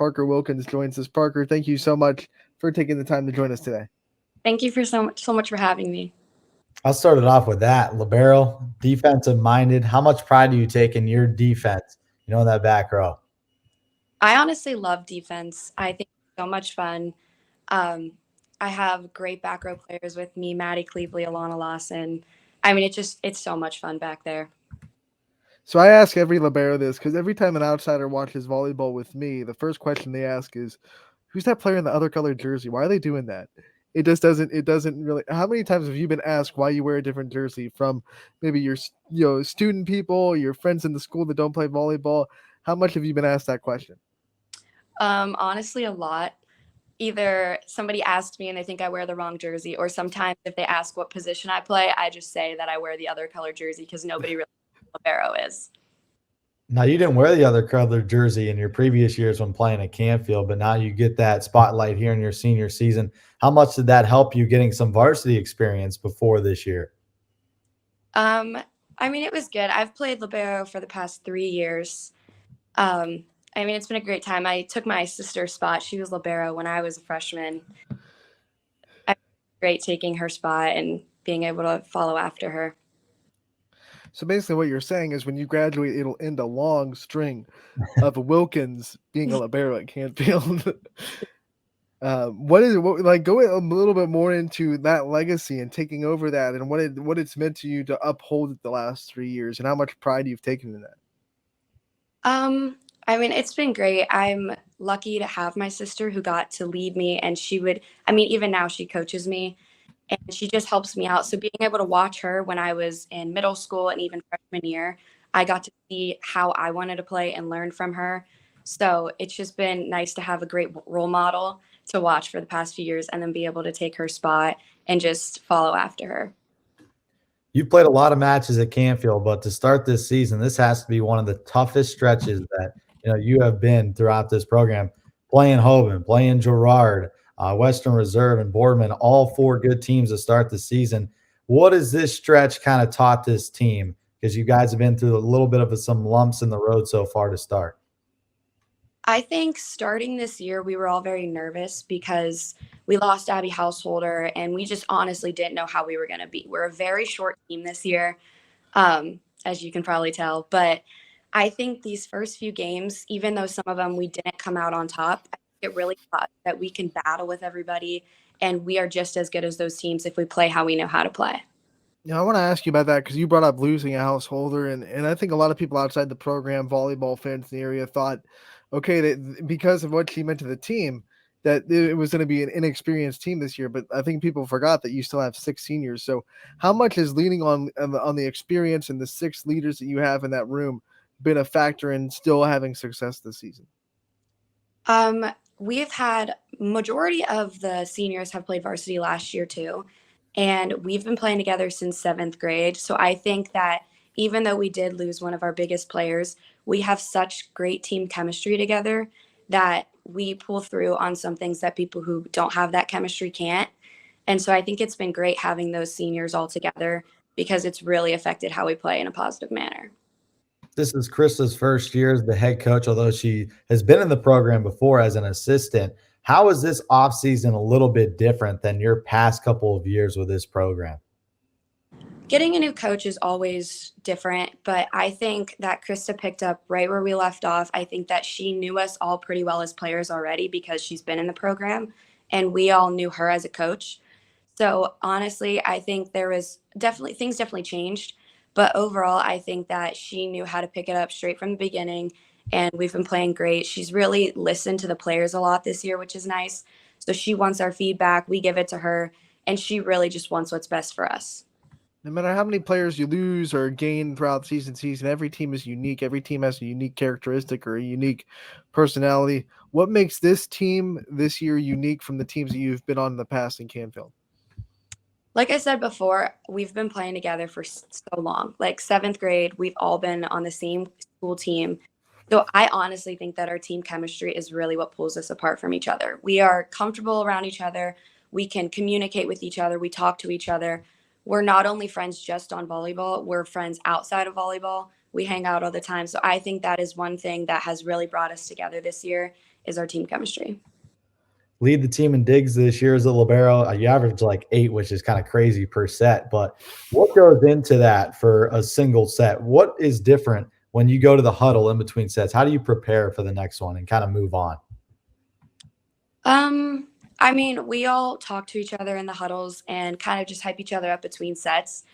Parker Wilkins joins us. Parker, thank you so much for taking the time to join us today. Thank you for so much for having me. I'll start it off with that. Libero, defensive minded. How much pride do you take in your defense, in that back row? I honestly love defense. I think it's so much fun. Um, I have great back row players with me, Maddie Cleveley, Alana Lawson. I mean, it's so much fun back there. So I ask every libero this because every time an outsider watches volleyball with me, the first question they ask is, "Who's that player in the other colored jersey? Why are they doing that?" It doesn't really. How many times have you been asked why you wear a different jersey from maybe your student people, your friends in the school that don't play volleyball? How much have you been asked that question? Honestly, a lot. Either somebody asked me and they think I wear the wrong jersey, or sometimes if they ask what position I play, I just say that I wear the other color jersey because nobody really knows what libero is. Now, you didn't wear the other colored jersey in your previous years when playing at Canfield, but now you get that spotlight here in your senior season. How much did that help you getting some varsity experience before this year? Um, I mean, it was good. I've played libero for the past 3 years. Um, I mean, it's been a great time. I took my sister's spot. She was libero when I was a freshman. I great taking her spot and being able to follow after her. So basically, what you're saying is when you graduate, it'll end a long string of Wilkins being a libero at Canfield. What is it? Like go a little bit more into that legacy and taking over that, and what it's meant to you to uphold it the last 3 years, and how much pride you've taken in that. I mean, it's been great. I'm lucky to have my sister who got to lead me, and even now she coaches me and she just helps me out. So being able to watch her when I was in middle school and even freshman year, I got to see how I wanted to play and learn from her. So it's just been nice to have a great role model to watch for the past few years and then be able to take her spot and just follow after her. You've played a lot of matches at Canfield, but to start this season, this has to be one of the toughest stretches that you have been throughout this program. Playing Hoban, playing Girard, Western Reserve, and Boardman, all four good teams to start the season. What has this stretch kind of taught this team? Because you guys have been through a little bit of some lumps in the road so far to start. I think starting this year, we were all very nervous because we lost Abby Householder and we just honestly didn't know how we were going to be. We're a very short team this year, as you can probably tell. But I think these first few games, even though some of them we didn't come out on top, I think it really taught that we can battle with everybody and we are just as good as those teams if we play how we know how to play. I want to ask you about that because you brought up losing a householder, and I think a lot of people outside the program, volleyball fans in the area, thought, okay, that because of what she meant to the team, that it was going to be an inexperienced team this year. But I think people forgot that you still have 6 seniors. So, how much is leaning on the experience and the 6 leaders that you have in that room been a factor in still having success this season? We've had majority of the seniors have played varsity last year too. And we've been playing together since 7th grade. So I think that even though we did lose one of our biggest players, we have such great team chemistry together that we pull through on some things that people who don't have that chemistry can't. And so I think it's been great having those seniors all together because it's really affected how we play in a positive manner. This is Krista's first year as the head coach, although she has been in the program before as an assistant. How is this offseason a little bit different than your past couple of years with this program? Getting a new coach is always different, but I think that Krista picked up right where we left off. I think that she knew us all pretty well as players already because she's been in the program and we all knew her as a coach. So honestly, I think there was definitely changed, but overall, I think that she knew how to pick it up straight from the beginning and we've been playing great. She's really listened to the players a lot this year, which is nice. So she wants our feedback, we give it to her, and she really just wants what's best for us. No matter how many players you lose or gain throughout season, every team is unique. Every team has a unique characteristic or a unique personality. What makes this team this year unique from the teams that you've been on in the past in Canfield? Like I said before, we've been playing together for so long. Like 7th grade, we've all been on the same school team. So I honestly think that our team chemistry is really what pulls us apart from each other. We are comfortable around each other. We can communicate with each other. We talk to each other. We're not only friends just on volleyball, we're friends outside of volleyball. We hang out all the time. So I think that is one thing that has really brought us together this year is our team chemistry. Lead the team in digs this year as a libero. You average like 8, which is kind of crazy per set. But what goes into that for a single set? What is different when you go to the huddle in between sets? How do you prepare for the next one and kind of move on? I mean, we all talk to each other in the huddles and kind of just hype each other up between sets.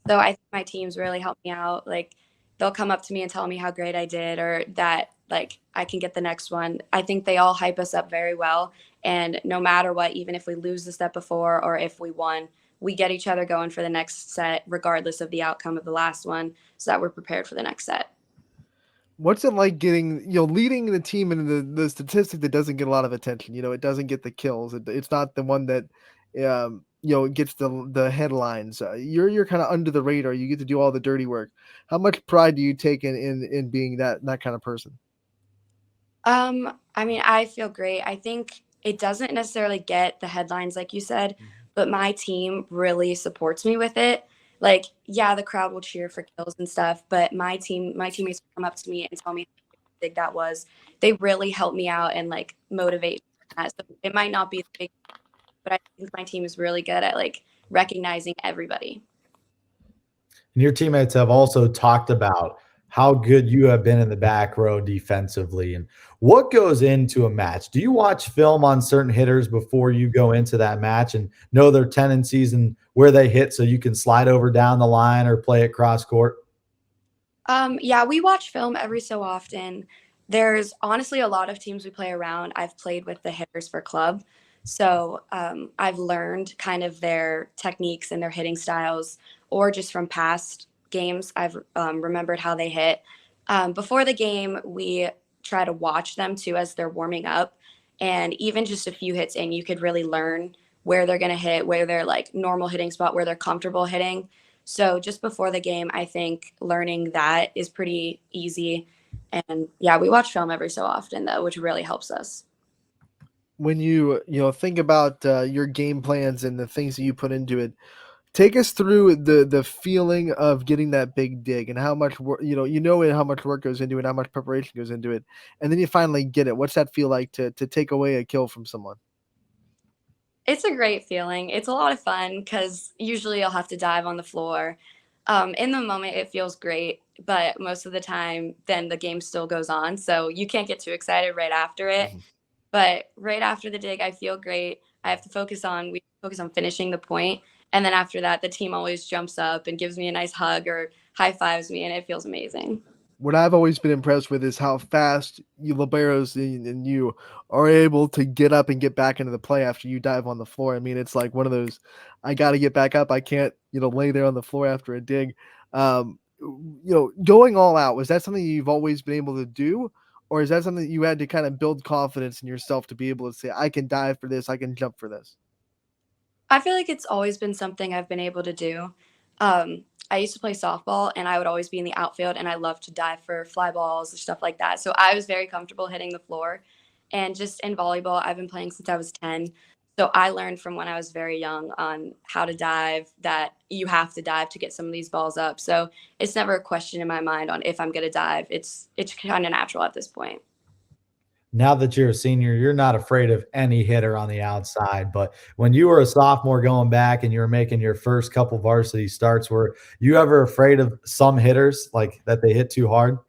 So I think my teams really help me out. Like they'll come up to me and tell me how great I did or that like I can get the next one. I think they all hype us up very well. And no matter what, even if we lose the step before or if we won, we get each other going for the next set, regardless of the outcome of the last one, so that we're prepared for the next set. What's it like getting, leading the team in the statistic that doesn't get a lot of attention? It doesn't get the kills. It's not the one that, gets the headlines. You're kind of under the radar. You get to do all the dirty work. How much pride do you take in being that kind of person? I mean, I feel great. I think it doesn't necessarily get the headlines like you said, but my team really supports me with it. Like, yeah, the crowd will cheer for kills and stuff, but my teammates will come up to me and tell me how big that was. They really help me out and like motivate me. So it might not be big, but I think my team is really good at like recognizing everybody. And your teammates have also talked about how good you have been in the back row defensively and what goes into a match. Do you watch film on certain hitters before you go into that match and know their tendencies and where they hit so you can slide over down the line or play it cross court? Yeah, we watch film every so often. There's honestly a lot of teams we play around. I've played with the hitters for club. So I've learned kind of their techniques and their hitting styles, or just from past games, I've remembered how they hit. Before the game, we try to watch them too as they're warming up. And even just a few hits in, you could really learn where they're going to hit, where they're like normal hitting spot, where they're comfortable hitting. So just before the game, I think learning that is pretty easy. And yeah, we watch film every so often though, which really helps us. When you think about your game plans and the things that you put into it, take us through the feeling of getting that big dig and how much work, how much work goes into it, how much preparation goes into it, and then you finally get it. What's that feel like to take away a kill from someone? It's a great feeling. It's a lot of fun because usually I'll have to dive on the floor. In the moment, it feels great, but most of the time, then the game still goes on. So you can't get too excited right after it. But right after the dig, I feel great. I have to we focus on finishing the point. And then after that, the team always jumps up and gives me a nice hug or high fives me, and it feels amazing. What I've always been impressed with is how fast you liberos and you are able to get up and get back into the play after you dive on the floor. I mean, it's like one of those, I got to get back up. I can't, lay there on the floor after a dig. Going all out, was that something you've always been able to do? Or is that something that you had to kind of build confidence in yourself to be able to say, I can dive for this, I can jump for this? I feel like it's always been something I've been able to do. I used to play softball and I would always be in the outfield and I love to dive for fly balls and stuff like that. So I was very comfortable hitting the floor. And just in volleyball, I've been playing since I was 10. So I learned from when I was very young on how to dive, that you have to dive to get some of these balls up. So it's never a question in my mind on if I'm going to dive. It's kind of natural at this point. Now that you're a senior, you're not afraid of any hitter on the outside. But when you were a sophomore going back and you were making your first couple varsity starts, were you ever afraid of some hitters like that they hit too hard?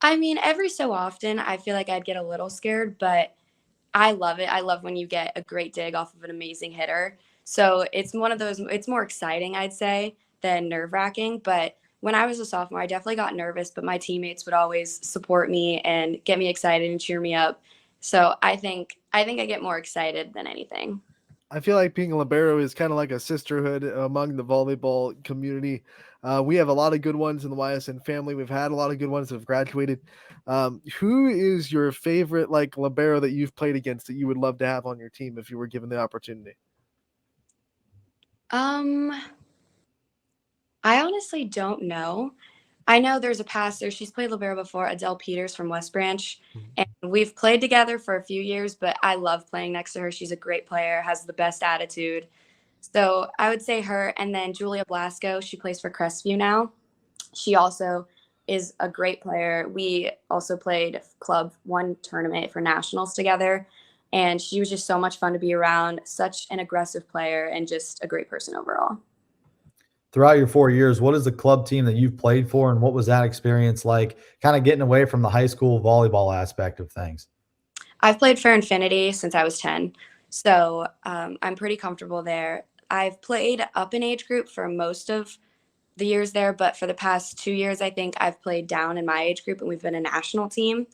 I mean, every so often, I feel like I'd get a little scared, but I love it. I love when you get a great dig off of an amazing hitter. So it's one of those, it's more exciting, I'd say, than nerve wracking. But when I was a sophomore, I definitely got nervous, but my teammates would always support me and get me excited and cheer me up. So I think I get more excited than anything. I feel like being a libero is kind of like a sisterhood among the volleyball community. We have a lot of good ones in the YSN family. We've had a lot of good ones that have graduated. Who is your favorite like libero that you've played against that you would love to have on your team if you were given the opportunity? Um, I honestly don't know. I know there's a passer. She's played libero before, Adele Peters from West Branch, and we've played together for a few years. But I love playing next to her. She's a great player, has the best attitude. So I would say her, and then Julia Blasco. She plays for Crestview now. She also is a great player. We also played club one tournament for nationals together, and she was just so much fun to be around, such an aggressive player, and just a great person overall. Throughout your 4 years, what is the club team that you've played for, and what was that experience like, kinda getting away from the high school volleyball aspect of things? I've played for Infinity since I was 10, so I'm pretty comfortable there. I've played up in age group for most of the years there, but for the past 2 years, I think I've played down in my age group, and we've been a national team.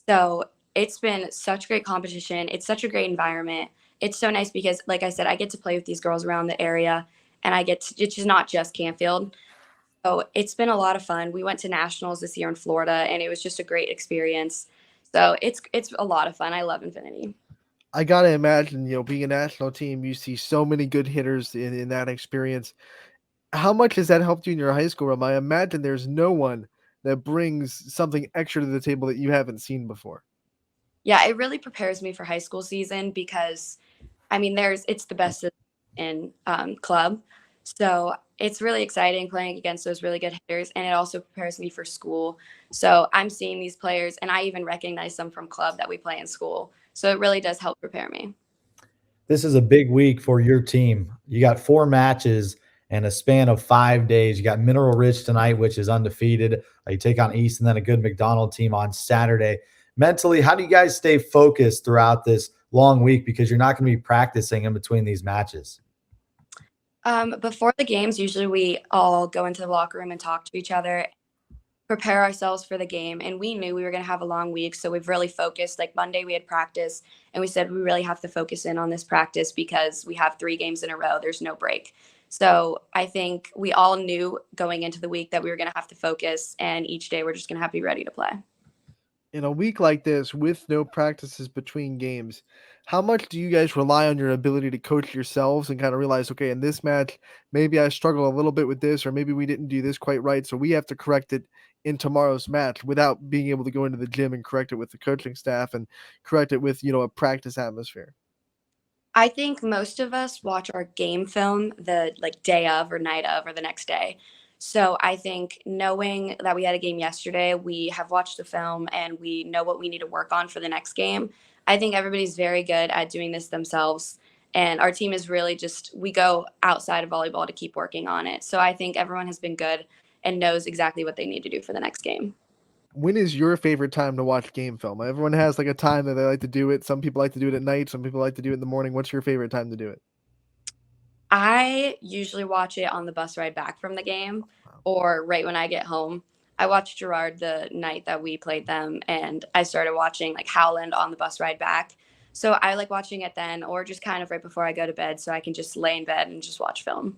So it's been such great competition. It's such a great environment. It's so nice because, like I said, I get to play with these girls around the area, and it's just not just Canfield. So it's been a lot of fun. We went to nationals this year in Florida, and it was just a great experience. So it's a lot of fun. I love Infinity. I gotta imagine, being a national team, you see so many good hitters in that experience. How much has that helped you in your high school realm? I imagine there's no one that brings something extra to the table that you haven't seen before. Yeah, it really prepares me for high school season because I mean, it's the best in club. So it's really exciting playing against those really good hitters, and it also prepares me for school. So I'm seeing these players, and I even recognize them from club that we play in school. So it really does help prepare me. This is a big week for your team. You got 4 matches in a span of 5 days. You got Mineral Ridge tonight, which is undefeated. You take on East and then a good McDonald team on Saturday. Mentally, how do you guys stay focused throughout this long week because you're not gonna be practicing in between these matches? Before the games, usually we all go into the locker room and talk to each other, prepare ourselves for the game. And we knew we were going to have a long week. So we've really focused. Like Monday, we had practice, and we said we really have to focus in on this practice because we have 3 games in a row. There's no break. So I think we all knew going into the week that we were going to have to focus, and each day we're just going to have to be ready to play. In a week like this, with no practices between games, how much do you guys rely on your ability to coach yourselves and kind of realize, okay, in this match, maybe I struggle a little bit with this, or maybe we didn't do this quite right, so we have to correct it in tomorrow's match without being able to go into the gym and correct it with the coaching staff and correct it with, a practice atmosphere? I think most of us watch our game film the like day of or night of or the next day. So I think knowing that we had a game yesterday, we have watched the film and we know what we need to work on for the next game. I think everybody's very good at doing this themselves. And our team is really just, we go outside of volleyball to keep working on it. So I think everyone has been good and knows exactly what they need to do for the next game. When is your favorite time to watch game film? Everyone has like a time that they like to do it. Some people like to do it at night. Some people like to do it in the morning. What's your favorite time to do it? I usually watch it on the bus ride back from the game or right when I get home. I watched Girard the night that we played them, and I started watching like Howland on the bus ride back. So I like watching it then or just kind of right before I go to bed so I can just lay in bed and just watch film.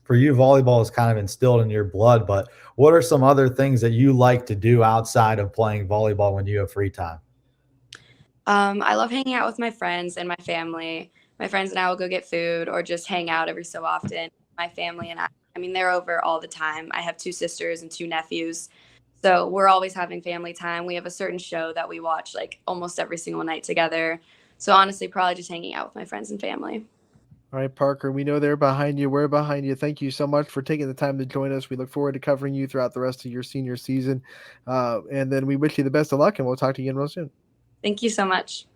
For you, volleyball is kind of instilled in your blood, but what are some other things that you like to do outside of playing volleyball when you have free time? I love hanging out with my friends and my family. My friends and I will go get food or just hang out every so often. My family and I mean, they're over all the time. I have 2 sisters and 2 nephews. So we're always having family time. We have a certain show that we watch like almost every single night together. So honestly, probably just hanging out with my friends and family. All right, Parker, we know they're behind you. We're behind you. Thank you so much for taking the time to join us. We look forward to covering you throughout the rest of your senior season. And then we wish you the best of luck, and we'll talk to you again real soon. Thank you so much.